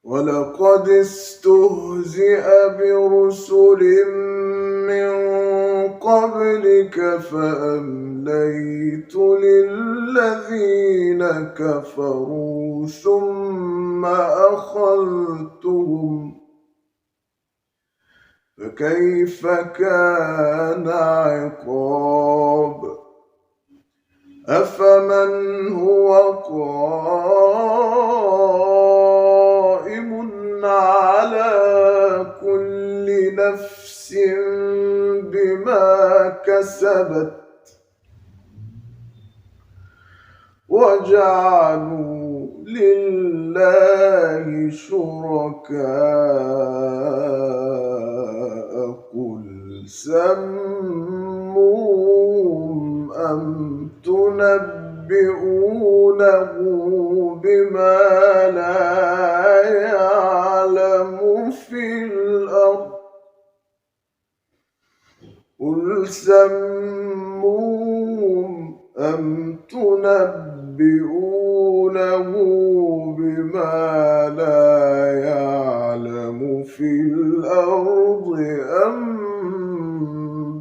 ولقد استهزئ برسل من قبلك فأمليت للذين كفروا ثم أخذتهم فكيف كان عقاب أفمن هو قائم على كل نفس بما كسبت وجعلوا لله شركاء قل سموهم أم تنبئونه بما لا يعلم في الأرض قل سموهم أم تنبئونه بما لا يعلم في الأرض أم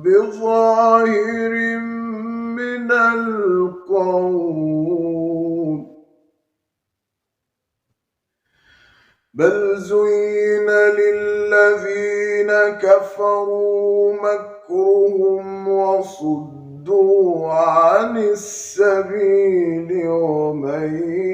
بظاهر من القول بل زين للذين كفروا مكرهم وصدوا عن السبيل ومن